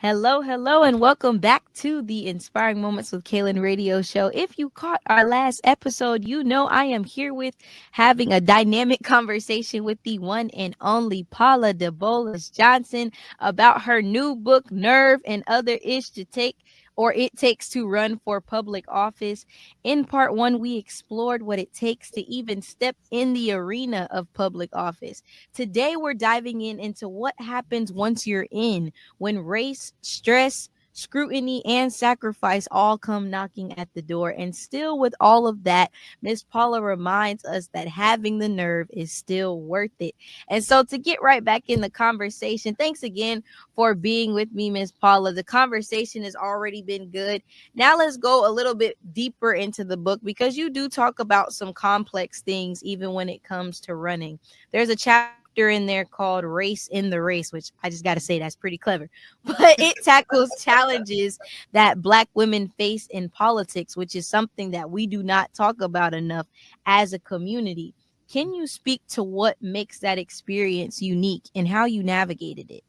Hello, hello, and welcome back to the Inspiring Moments with Kaylin radio show. If you caught our last episode, you know I am here with having a dynamic conversation with the one and only Paula DeBoles-Johnson about her new book, Nerve and Other Ish to Take or It Takes to Run for Public Office. In part one, we explored what it takes to even step in the arena of public office. Today, we're diving into what happens once you're in when race, stress, scrutiny, and sacrifice all come knocking at the door. And still, with all of that, Miss Paula reminds us that having the nerve is still worth it. And so, to get right back in the conversation, thanks again for being with me, Miss Paula. The conversation has already been good. Now, let's go a little bit deeper into the book because you do talk about some complex things, even when it comes to running. There's a chapter in there called Race in the Race, which I just got to say that's pretty clever. But it tackles challenges that Black women face in politics, which is something that we do not talk about enough as a community. Can you speak to what makes that experience unique and how you navigated it?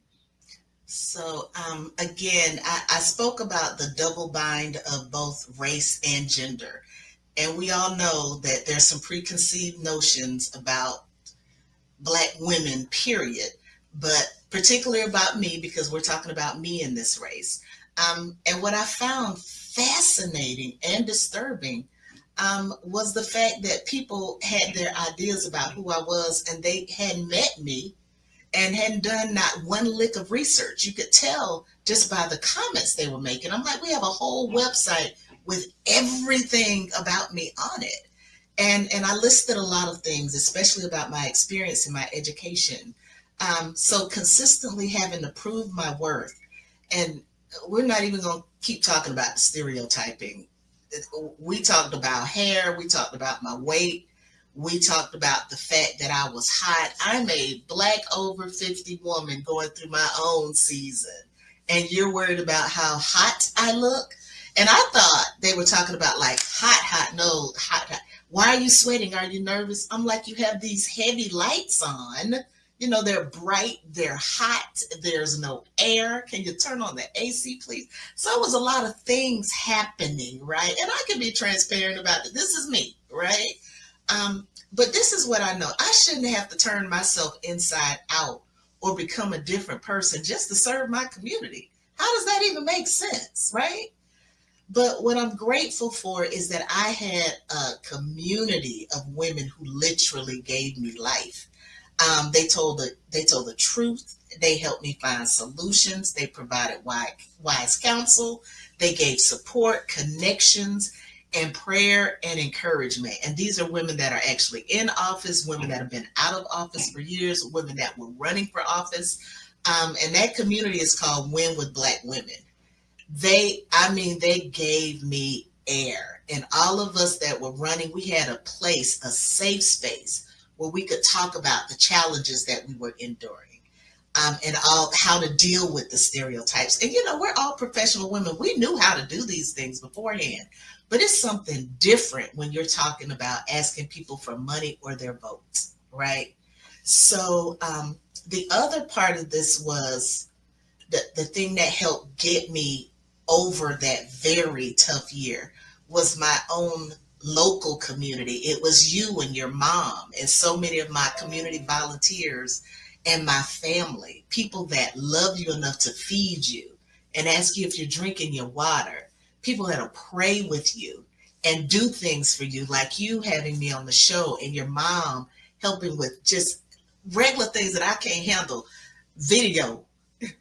Again, I spoke about the double bind of both race and gender. And we all know that there's some preconceived notions about Black women, period, but particularly about me because we're talking about me in this race. And what I found fascinating and disturbing was the fact that people had their ideas about who I was and they hadn't met me and hadn't done not one lick of research. You could tell just by the comments they were making. I'm like, we have a whole website with everything about me on it. And I listed a lot of things, especially about my experience in my education. So consistently having to prove my worth. And we're not even going to keep talking about stereotyping. We talked about hair. We talked about my weight. We talked about the fact that I was hot. I'm a Black over 50 woman going through my own season. And you're worried about how hot I look? And I thought they were talking about like hot, no, hot. Why are you sweating? Are you nervous? I'm like, you have these heavy lights on. You know, they're bright, they're hot, there's no air. Can you turn on the AC, please? So it was a lot of things happening, right? And I can be transparent about it. This is me, right? But this is what I know. I shouldn't have to turn myself inside out or become a different person just to serve my community. How does that even make sense, right? But what I'm grateful for is that I had a community of women who literally gave me life. They told the truth. They helped me find solutions. They provided wise counsel. They gave support, connections, and prayer and encouragement. And these are women that are actually in office, women that have been out of office for years, women that were running for office. And that community is called Win with Black Women. They gave me air. And all of us that were running, we had a place, a safe space where we could talk about the challenges that we were enduring, and all how to deal with the stereotypes. And we're all professional women. We knew how to do these things beforehand, but it's something different when you're talking about asking people for money or their votes, right? So the other part of this was the thing that helped get me over that very tough year was my own local community. It was you and your mom and so many of my community volunteers and my family, people that love you enough to feed you and ask you if you're drinking your water, people that'll pray with you and do things for you, like you having me on the show and your mom helping with just regular things that I can't handle, video,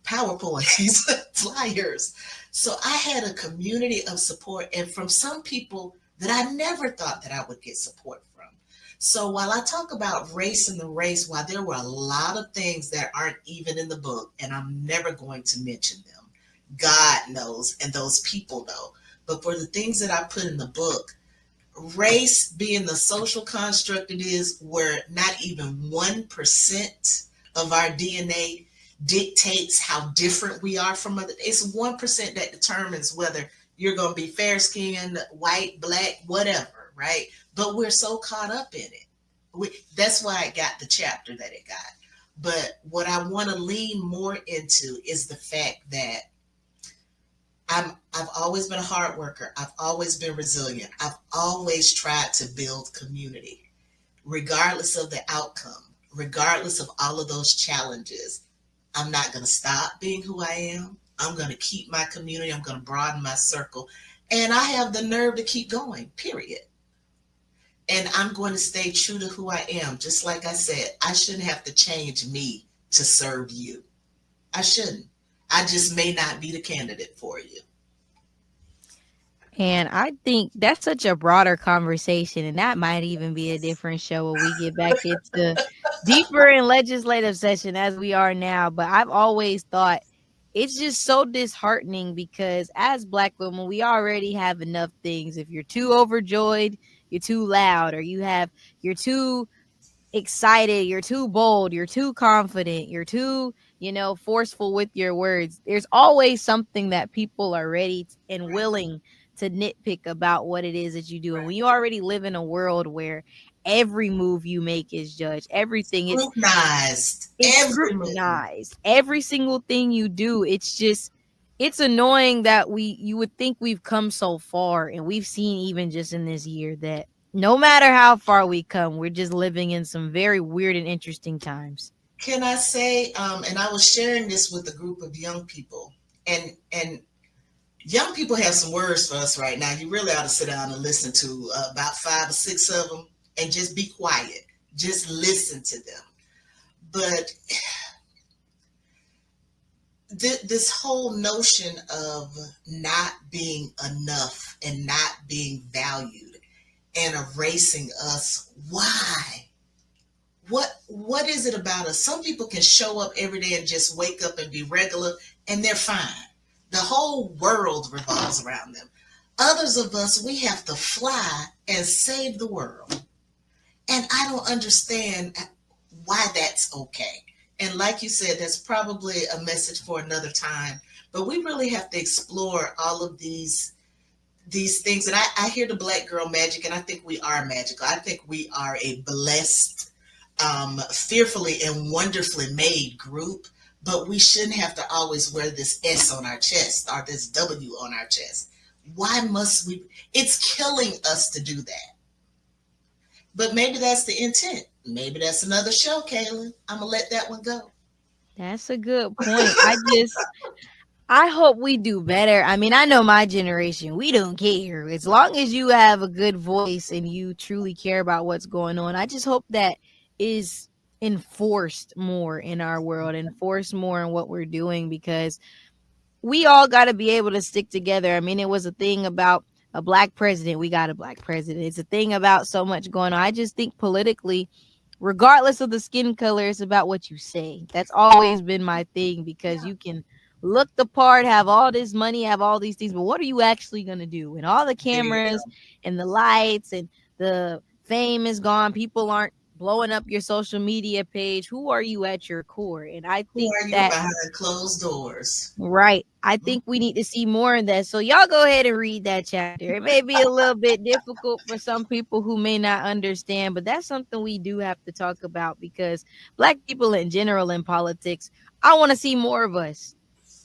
PowerPoints, flyers. So I had a community of support and from some people that I never thought that I would get support from. So while I talk about race in the race, while there were a lot of things that aren't even in the book, and I'm never going to mention them, God knows, and those people know. But for the things that I put in the book, race being the social construct it is, where not even 1% of our DNA dictates how different we are from other. It's 1% that determines whether you're going to be fair skinned, white, Black, whatever, right? But we're so caught up in it. That's why it got the chapter that it got. But what I want to lean more into is the fact that always been a hard worker. I've always been resilient. I've always tried to build community, regardless of the outcome, regardless of all of those challenges. I'm not going to stop being who I am. I'm going to keep my community. I'm going to broaden my circle. And I have the nerve to keep going, period. And I'm going to stay true to who I am. Just like I said, I shouldn't have to change me to serve you. I shouldn't. I just may not be the candidate for you. And I think that's such a broader conversation, and that might even be a different show when we get back into deeper in legislative session as we are now. But I've always thought it's just so disheartening because as Black women, we already have enough things. If you're too overjoyed, you're too loud, or you're too excited, you're too bold, you're too confident, you're too, forceful with your words. There's always something that people are ready and Right. willing to nitpick about what it is that you do. And when Right. you already live in a world where every move you make is judged, everything Scrutinized. it's Every move. scrutinized. Every single thing you do, it's annoying that you would think we've come so far, and we've seen even just in this year that no matter how far we come, we're just living in some very weird and interesting times. Can I say, and I was sharing this with a group of young people, and young people have some words for us right now. You really ought to sit down and listen to about 5 or 6 of them and just be quiet. Just listen to them. But this whole notion of not being enough and not being valued and erasing us, why? What is it about us? Some people can show up every day and just wake up and be regular and they're fine. The whole world revolves around them. Others of us, we have to fly and save the world. And I don't understand why that's okay. And like you said, that's probably a message for another time. But we really have to explore all of these things. And I hear the Black girl magic, and I think we are magical. I think we are a blessed, fearfully and wonderfully made group. But we shouldn't have to always wear this S on our chest or this W on our chest. Why must we? It's killing us to do that. But maybe that's the intent. Maybe that's another show, Kaylin. I'm gonna let that one go. That's a good point. I hope we do better. I mean, I know my generation, we don't care. As long as you have a good voice and you truly care about what's going on, I just hope that is enforced more in our world, enforced more in what we're doing, because we all got to be able to stick together. I mean, it was a thing about a Black president. We got a Black president. It's a thing about so much going on. I just think politically, regardless of the skin color, it's about what you say. That's always been my thing, because Yeah, you can look the part, have all this money, have all these things, but what are you actually going to do? And all the there you cameras go. and the lights and the fame is gone. People aren't blowing up your social media page. Who are you at your core? And I Who think are you that behind closed doors? right. I Mhm. think we need to see more of that. So y'all go ahead and read that chapter. It may be a little bit difficult for some people who may not understand, but that's something we do have to talk about, because Black people in general in politics, I want to see more of us,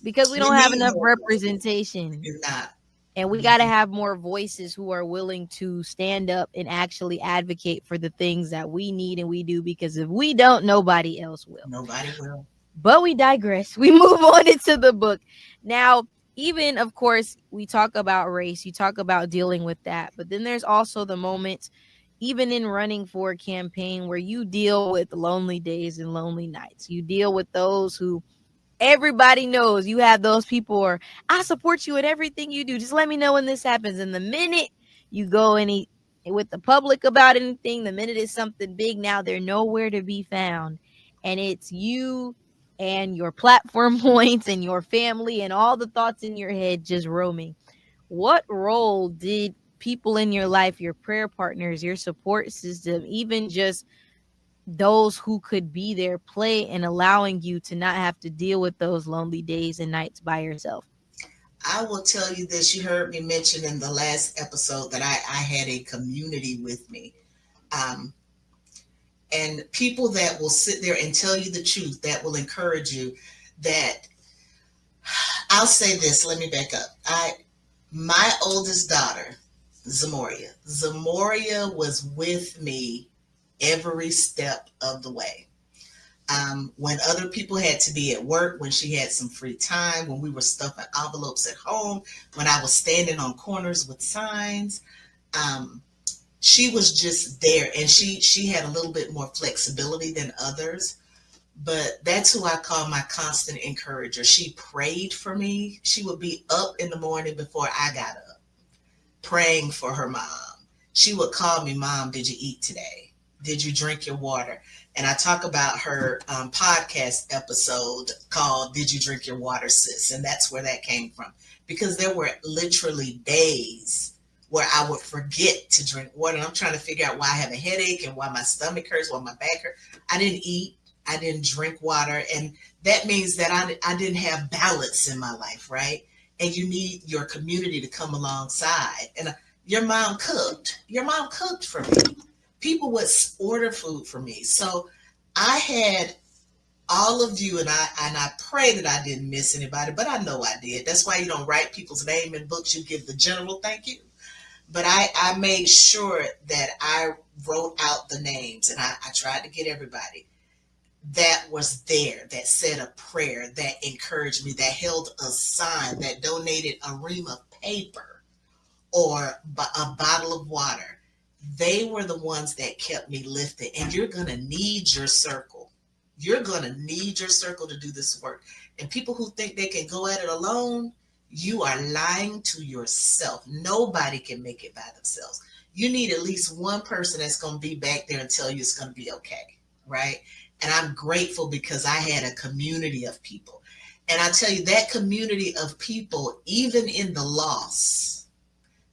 because we We don't have need enough more. representation. You're not. And we got to Mhm. have more voices who are willing to stand up and actually advocate for the things that we need and we do, because if we don't, nobody else will. Nobody will. But we digress. We move on into the book. Now, even of course, we talk about race, you talk about dealing with that. But then there's also the moments, even in running for a campaign, where you deal with lonely days and lonely nights. You deal with those who everybody knows you have those people, or I support you in everything you do. Just let me know when this happens. And the minute you go and eat with the public about anything, the minute it's something big, now they're nowhere to be found. And it's you and your platform points and your family and all the thoughts in your head just roaming. What role did people in your life, your prayer partners, your support system, even just those who could be there play in allowing you to not have to deal with those lonely days and nights by yourself? I will tell you this. You heard me mention in the last episode that I had a community with me. Um, and people that will sit there and tell you the truth, that will encourage you. That I'll say this, let me back up. My oldest daughter, Zamoria was with me every step of the way. When other people had to be at work, when she had some free time, when we were stuffing envelopes at home, when I was standing on corners with signs, um, she was just there, and she had a little bit more flexibility than others. But that's who I call my constant encourager. She prayed for me. She would be up in the morning before I got up, praying for her mom. She would call me, Mom, did you eat today? Did you drink your water? And I talk about her podcast episode called Did You Drink Your Water, Sis? And that's where that came from. Because there were literally days where I would forget to drink water. And I'm trying to figure out why I have a headache and why my stomach hurts, why my back hurts. I didn't eat. I didn't drink water. And that means that I didn't have balance in my life, right? And you need your community to come alongside. And your mom cooked. Your mom cooked for me. People would order food for me. So I had all of you, and I pray that I didn't miss anybody, but I know I did. That's why you don't write people's name in books. You give the general thank you. But I made sure that I wrote out the names, and I tried to get everybody that was there, that said a prayer, that encouraged me, that held a sign, that donated a ream of paper or a bottle of water. They were the ones that kept me lifted. And you're going to need your circle. You're going to need your circle to do this work. And people who think they can go at it alone, you are lying to yourself. Nobody can make it by themselves. You need at least one person that's going to be back there and tell you it's going to be okay, right? And I'm grateful because I had a community of people. And I tell you, that community of people, even in the loss,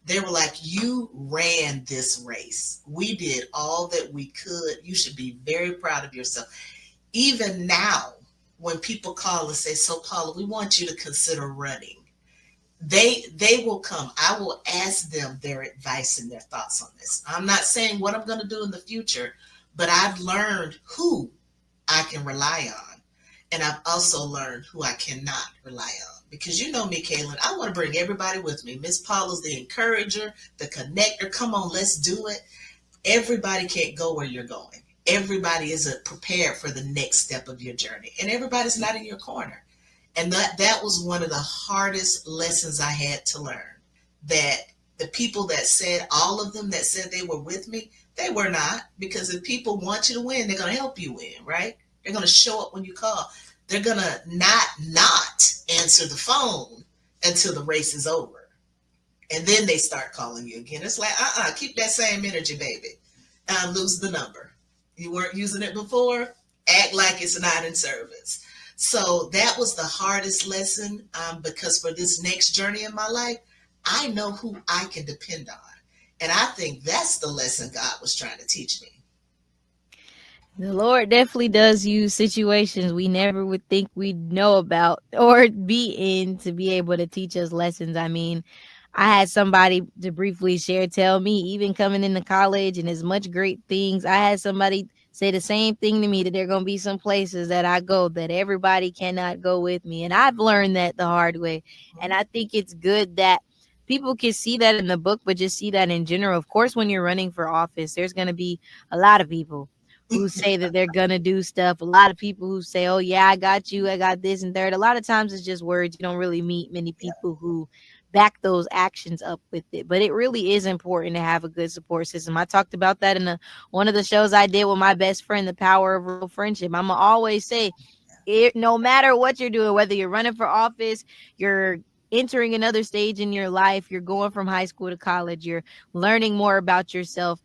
they were like, you ran this race. We did all that we could. You should be very proud of yourself. Even now, when people call and say, so Paula, we want you to consider running. They will come. I will ask them their advice and their thoughts on this. I'm not saying what I'm going to do in the future, but I've learned who I can rely on. And I've also learned who I cannot rely on. Because you know me, Kaylin, I want to bring everybody with me. Miss Paula's the encourager, the connector. Come on, let's do it. Everybody can't go where you're going. Everybody isn't prepared for the next step of your journey. And everybody's not in your corner. And that was one of the hardest lessons I had to learn. That the people that said, all of them that said they were with me, they were not. Because if people want you to win, they're going to help you win, right? They're going to show up when you call. They're going to not answer the phone until the race is over. And then they start calling you again. It's like, keep that same energy, baby. Lose the number. You weren't using it before. Act like it's not in service. So that was the hardest lesson because for this next journey in my life, I know who I can depend on. And I think that's the lesson God was trying to teach me. The Lord definitely does use situations we never would think we'd know about or be in to be able to teach us lessons. I mean, I had somebody to briefly tell me, even coming into college and as much great things, I had somebody say the same thing to me, that there are going to be some places that I go that everybody cannot go with me. And I've learned that the hard way. And I think it's good that people can see that in the book, but just see that in general. Of course, when you're running for office, there's going to be a lot of people who say that they're gonna do stuff. A lot of people who say, oh yeah, I got you, I got this and third. A lot of times it's just words. You don't really meet many people who back those actions up with it. But it really is important to have a good support system. I talked about that in one of the shows I did with my best friend, The Power of Real Friendship. I'm gonna always say it, no matter what you're doing, whether you're running for office, you're entering another stage in your life, you're going from high school to college, you're learning more about yourself,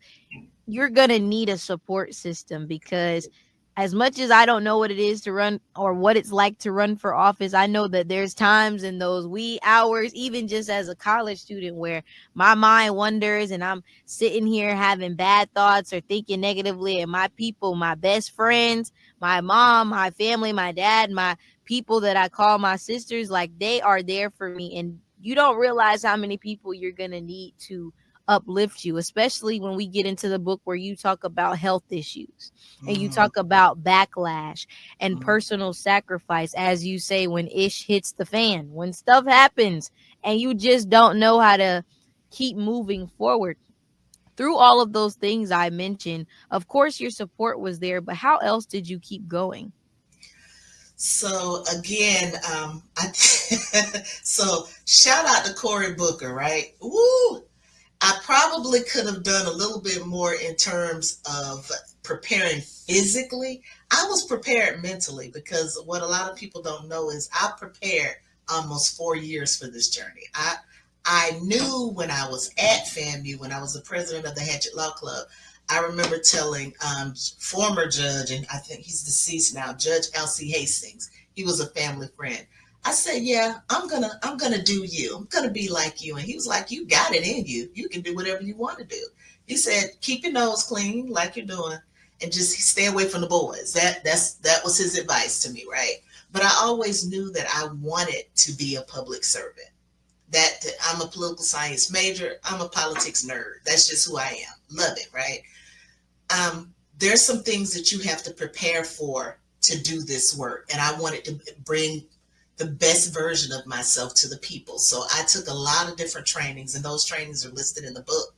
you're going to need a support system. Because as much as I don't know what it is to run or what it's like to run for office, I know that there's times in those wee hours, even just as a college student, where my mind wanders and I'm sitting here having bad thoughts or thinking negatively. And my people, my best friends, my mom, my family, my dad, my people that I call my sisters, like, they are there for me. And you don't realize how many people you're going to need to uplift you, especially when we get into the book where you talk about health issues and you Mm, talk about backlash and mm. personal sacrifice, as you say, when ish hits the fan, when stuff happens and you just don't know how to keep moving forward. Through all of those things I mentioned, of course, your support was there, but how else did you keep going? So again, so shout out to Cory Booker, right? Woo! I probably could have done a little bit more in terms of preparing physically. I was prepared mentally because what a lot of people don't know is I prepared almost 4 years for this journey. I knew when I was at FAMU, when I was the president of the Hatchet Law Club, I remember telling former judge, and I think he's deceased now, Judge L.C. Hastings. He was a family friend. I said, "Yeah, I'm gonna do you. I'm gonna be like you." And he was like, "You got it in you. You can do whatever you want to do." He said, "Keep your nose clean, like you're doing, and just stay away from the boys." That was his advice to me, right? But I always knew that I wanted to be a public servant. That I'm a political science major. I'm a politics nerd. That's just who I am. Love it, right? There's some things that you have to prepare for to do this work, and I wanted to bring the best version of myself to the people. So I took a lot of different trainings, and those trainings are listed in the book.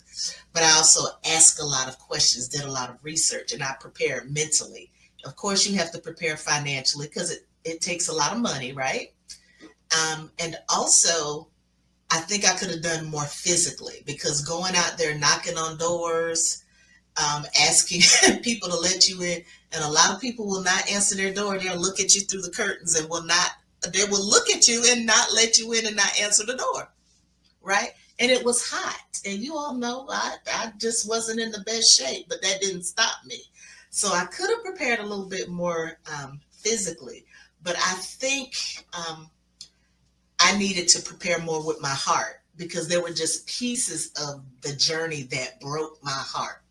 But I also asked a lot of questions, did a lot of research, and I prepared mentally. Of course, you have to prepare financially because it takes a lot of money, right? And also, I think I could have done more physically because going out there knocking on doors, asking people to let you in, and a lot of people will not answer their door. They'll look at you through the curtains and will not. They will look at you and not let you in and not answer the door, right? And it was hot, and you all know I just wasn't in the best shape, but that didn't stop me. So I could have prepared a little bit more physically, but I think I needed to prepare more with my heart because there were just pieces of the journey that broke my heart.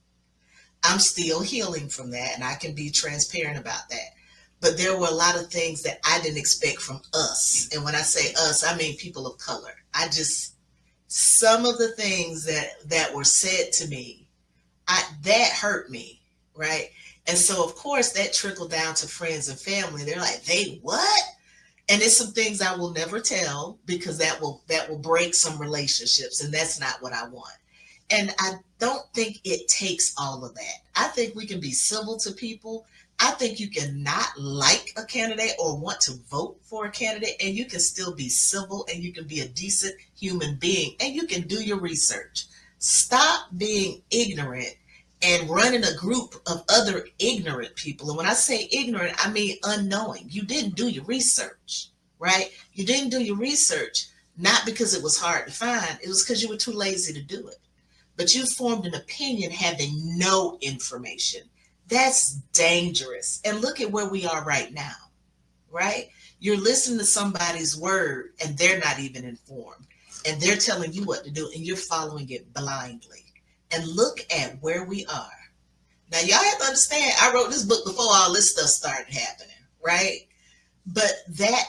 I'm still healing from that, and I can be transparent about that. But there were a lot of things that I didn't expect from us. And when I say us, I mean people of color. Some of the things that were said to me, that hurt me, right? And so, of course, that trickled down to friends and family. They're like, "They what?" And it's some things I will never tell because that will break some relationships, and that's not what I want. And I don't think it takes all of that. I think we can be civil to people. I think you can not like a candidate or want to vote for a candidate, and you can still be civil and you can be a decent human being and you can do your research. Stop being ignorant and running a group of other ignorant people. And when I say ignorant, I mean unknowing. You didn't do your research, right? You didn't do your research not because it was hard to find, it was because you were too lazy to do it. But you formed an opinion having no information. That's dangerous. And look at where we are right now, right? You're listening to somebody's word and they're not even informed. And they're telling you what to do and you're following it blindly. And look at where we are. Now, y'all have to understand, I wrote this book before all this stuff started happening, right? But that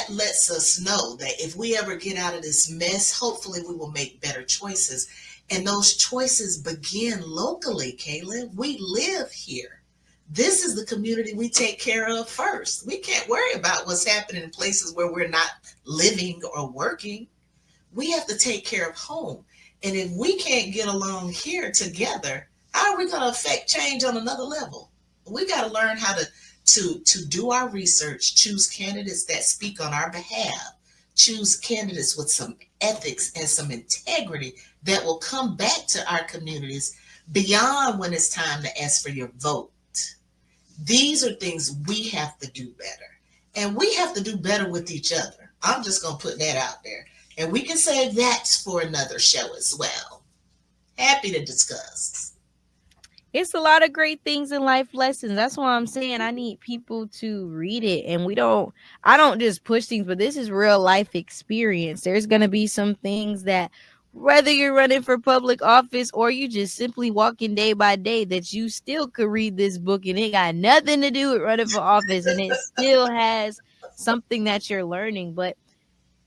lets us know that if we ever get out of this mess, hopefully we will make better choices. And those choices begin locally, Kaylin. We live here. This is the community we take care of first. We can't worry about what's happening in places where we're not living or working. We have to take care of home. And if we can't get along here together, how are we going to affect change on another level? We got to learn how to do our research, choose candidates that speak on our behalf, choose candidates with some ethics and some integrity that will come back to our communities beyond when it's time to ask for your vote. These are things we have to do better. And we have to do better with each other. I'm just going to put that out there. And we can save that for another show as well. Happy to discuss. It's a lot of great things in life lessons. That's why I'm saying I need people to read it. And I don't just push things, but this is real life experience. There's going to be some things that, whether you're running for public office or you just simply walking day by day, that you still could read this book and it got nothing to do with running for office. And it still has something that you're learning. But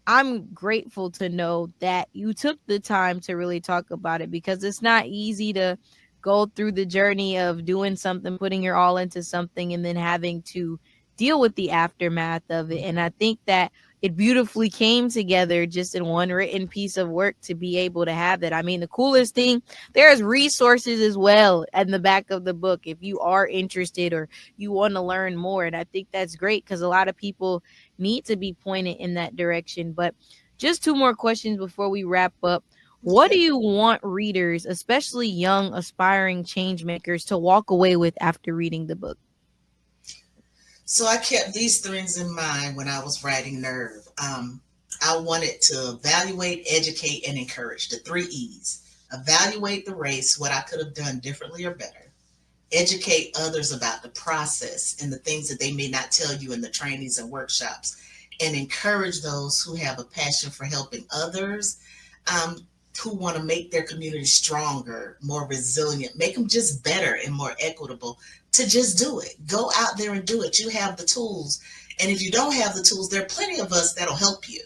I'm grateful to know that you took the time to really talk about it, because it's not easy to go through the journey of doing something, putting your all into something, and then having to deal with the aftermath of it. And I think that it beautifully came together just in one written piece of work to be able to have that. I mean, the coolest thing, there's resources as well in the back of the book if you are interested or you want to learn more. And I think that's great because a lot of people need to be pointed in that direction. But just two more questions before we wrap up. What do Okay. you want readers, especially young aspiring change makers, to walk away with after reading the book? So I kept these things in mind when I was writing Nerve. I wanted to evaluate, educate, and encourage, the three E's. Evaluate the race, what I could have done differently or better. Educate others about the process and the things that they may not tell you in the trainings and workshops. And encourage those who have a passion for helping others, um, who want to make their community stronger, more resilient, make them just better and more equitable, to just do it. Go out there and do it. You have the tools. And if you don't have the tools, there are plenty of us that'll help you.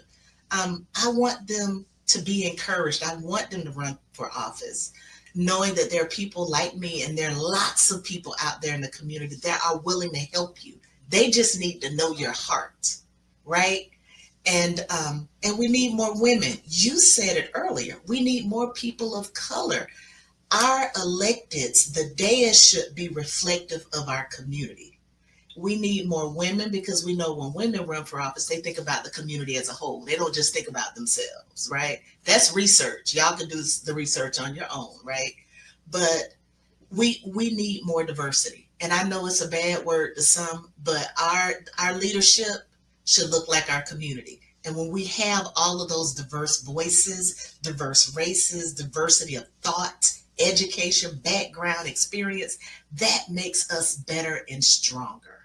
I want them to be encouraged. I want them to run for office, knowing that there are people like me and there are lots of people out there in the community that are willing to help you. They just need to know your heart, right? And we need more women. You said it earlier. We need more people of color. Our electeds, the dais should be reflective of our community. We need more women because we know when women run for office, they think about the community as a whole. They don't just think about themselves, right? That's research. Y'all can do the research on your own, right? But we need more diversity. And I know it's a bad word to some, but our leadership should look like our community. And when we have all of those diverse voices, diverse races, diversity of thought, education, background, experience, that makes us better and stronger.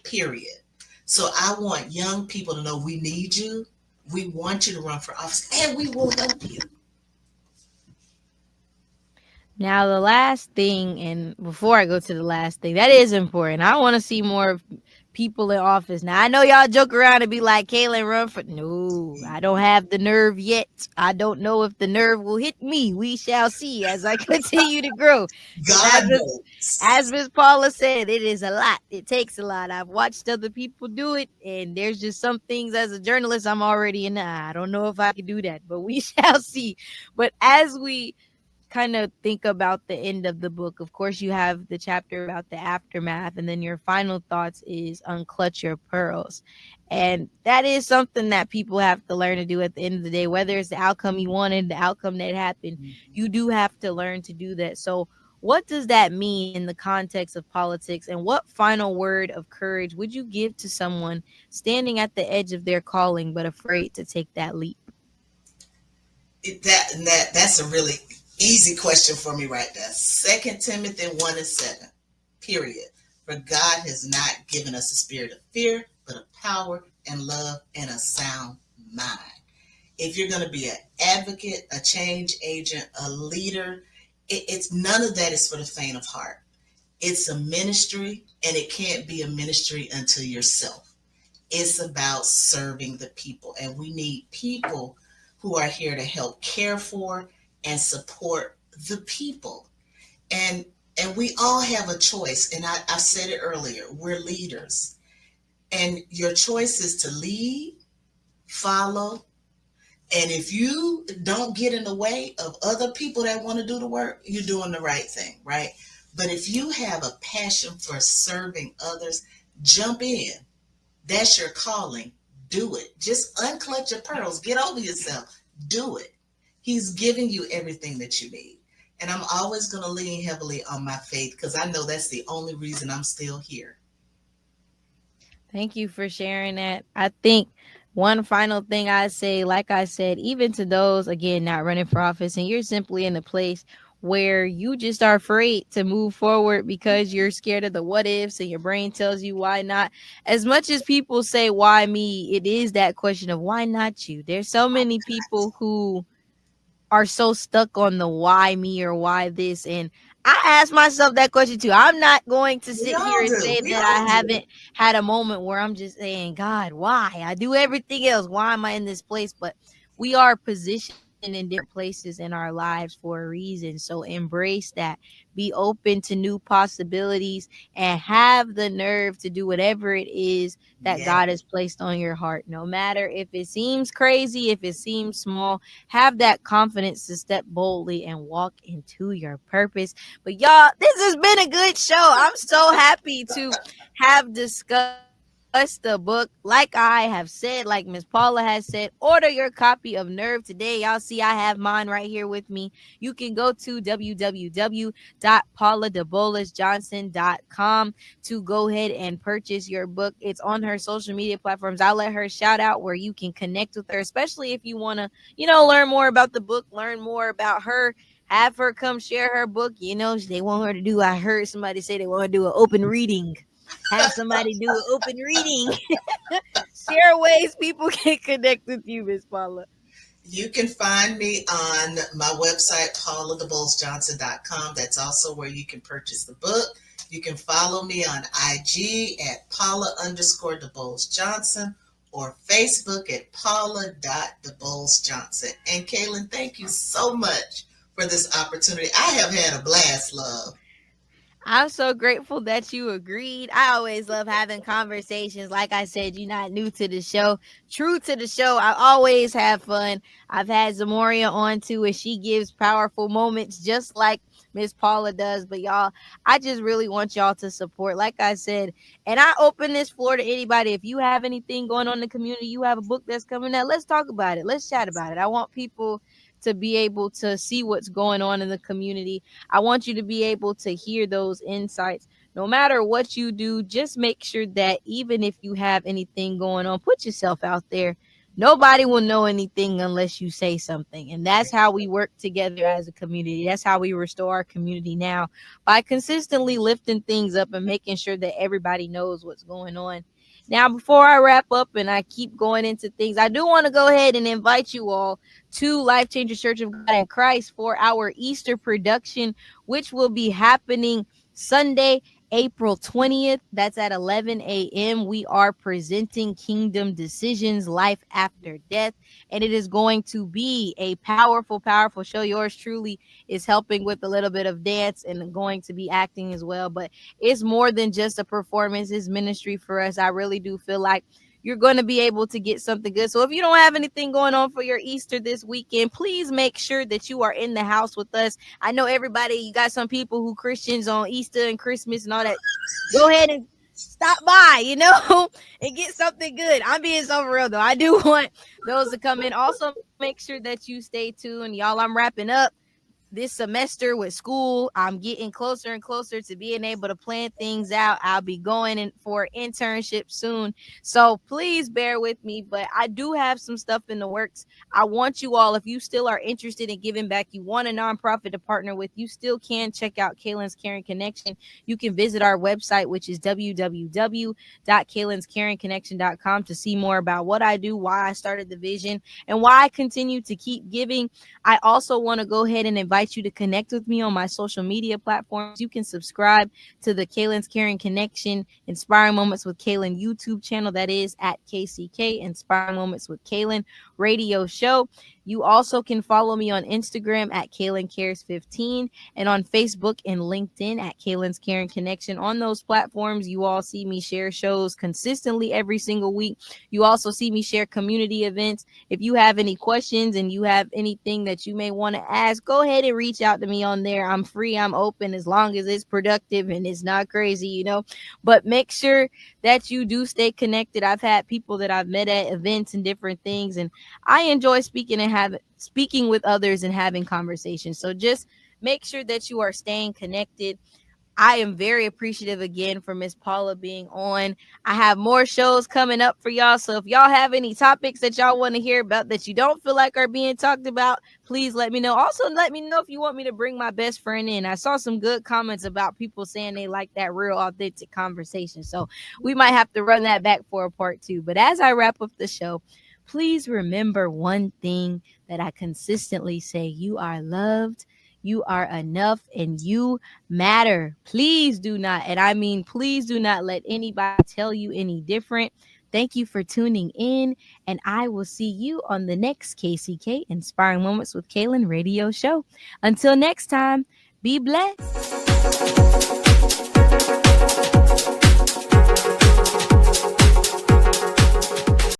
Period. So I want young people to know we need you. We want you to run for office and we will help you. Now, the last thing, and before I go to the last thing, that is important. I want to see more people in office. Now, I know y'all joke around and be like, Kaylin, run for. No, I don't have the nerve yet. I don't know if the nerve will hit me. We shall see as I continue to grow. Because God knows. as Miss Paula said, it is a lot. It takes a lot. I've watched other people do it, and there's just some things as a journalist I'm already in. I don't know if I can do that, but we shall see. But as we kind of think about the end of the book, of course, you have the chapter about the aftermath, and then your final thoughts is unclutch your pearls. And that is something that people have to learn to do at the end of the day, whether it's the outcome you wanted, the outcome that happened. You do have to learn to do that. So, what does that mean in the context of politics? And what final word of courage would you give to someone standing at the edge of their calling but afraid to take that leap? That's a really easy question for me right there. 2 Timothy 1:7. Period. For God has not given us a spirit of fear, but of power and love and a sound mind. If you're going to be an advocate, a change agent, a leader, it's none of that is for the faint of heart. It's a ministry, and it can't be a ministry unto yourself. It's about serving the people, and we need people who are here to help care for and support the people. And and we all have a choice. And I said it earlier, we're leaders. And your choice is to lead, follow, and if you don't get in the way of other people that want to do the work, you're doing the right thing, right? But if you have a passion for serving others, jump in. That's your calling. Do it. Just unclutch your pearls. Get over yourself. Do it. He's giving you everything that you need. And I'm always going to lean heavily on my faith because I know that's the only reason I'm still here. Thank you for sharing that. I think one final thing I say, like I said, even to those, again, not running for office, and you're simply in a place where you just are afraid to move forward because you're scared of the what ifs and your brain tells you why not. As much as people say, why me, it is that question of why not you. There's so many people who are so stuck on the why me or why this. And I ask myself that question too. I'm not going to We sit here all and do. say We that all I do. haven't had a moment where I'm just saying, God, why? I do everything else. Why am I in this place? But we are positioned in different places in our lives for a reason. So embrace that. Be open to new possibilities and have the nerve to do whatever it is that Yeah. God has placed on your heart. No matter if it seems crazy, if it seems small, have that confidence to step boldly and walk into your purpose. But y'all, this has been a good show. I'm so happy to have discussed the book. Like I have said, like Miss Paula has said, order your copy of Nerve today. Y'all see, I have mine right here with me. You can go to www.pauladeboles-johnson.com to go ahead and purchase your book. It's on her social media platforms. I'll let her shout out where you can connect with her, especially if you want to, learn more about the book, learn more about her, have her come share her book. They want her to do, I heard somebody say they want to do an open reading. Have somebody do an open reading. Share ways people can connect with you, Miss Paula. You can find me on my website, pauladeboles-johnson.com. That's also where you can purchase the book. You can follow me on IG at Paula_DeBoles-Johnson or Facebook at Paula.DeBoles-Johnson. And Kaylin, thank you so much for this opportunity. I have had a blast, love. I'm so grateful that you agreed. I always love having conversations. Like I said, you're not new to the show. True to the show, I always have fun. I've had Zamoria on too, and she gives powerful moments just like Miss Paula does. But y'all, I just really want y'all to support. Like I said, and I open this floor to anybody. If you have anything going on in the community, you have a book that's coming out, let's talk about it. Let's chat about it. I want people to be able to see what's going on in the community. I want you to be able to hear those insights. No matter what you do, just make sure that even if you have anything going on, put yourself out there. Nobody will know anything unless you say something. And that's how we work together as a community. That's how we restore our community now, by consistently lifting things up and making sure that everybody knows what's going on. Now, before I wrap up and I keep going into things, I do want to go ahead and invite you all to Life Changer Church of God in Christ for our Easter production, which will be happening Sunday, April 20th. That's at 11 a.m. We are presenting Kingdom Decisions, Life After Death, and it is going to be a powerful, powerful show. Yours truly is helping with a little bit of dance and going to be acting as well. But it's more than just a performance, it's ministry for us. I really do feel like you're going to be able to get something good. So if you don't have anything going on for your Easter this weekend, please make sure that you are in the house with us. I know everybody, you got some people who Christians on Easter and Christmas and all that. Go ahead and stop by, and get something good. I'm being so real though. I do want those to come in. Also, make sure that you stay tuned. Y'all, I'm wrapping up this semester with school. I'm getting closer and closer to being able to plan things out. I'll be going in for internship soon. So please bear with me, but I do have some stuff in the works. I want you all, if you still are interested in giving back, you want a nonprofit to partner with, you still can check out Kaylin's Caring Connection. You can visit our website, which is www.kaylinscaringconnection.com, to see more about what I do, why I started the vision, and why I continue to keep giving. I also want to go ahead and invite you to connect with me on my social media platforms. You can subscribe to the Kaylin's Caring Connection Inspiring Moments with Kaylin YouTube channel. That is at KCK Inspiring Moments with Kaylin radio show. You also can follow me on Instagram at Kaylin Cares 15 and on Facebook and LinkedIn at Kaylin's Caring Connection. On those platforms, you all see me share shows consistently every single week. You also see me share community events. If you have any questions and you have anything that you may want to ask, go ahead and reach out to me on there. I'm free, I'm open, as long as it's productive and it's not crazy. But make sure that you do stay connected. I've had people that I've met at events and different things, and I enjoy speaking with others and having conversations. So just make sure that you are staying connected. I am very appreciative again for Miss Paula being on. I have more shows coming up for y'all. So if y'all have any topics that y'all want to hear about that you don't feel like are being talked about, please let me know. Also, let me know if you want me to bring my best friend in. I saw some good comments about people saying they like that real authentic conversation. So we might have to run that back for a part two. But as I wrap up the show, please remember one thing that I consistently say: you are loved, You are enough and you matter. Please do not, and I mean, please do not let anybody tell you any different. Thank you for tuning in, and I will see you on the next KCK Inspiring Moments with Kaylin radio show. Until next time, be blessed.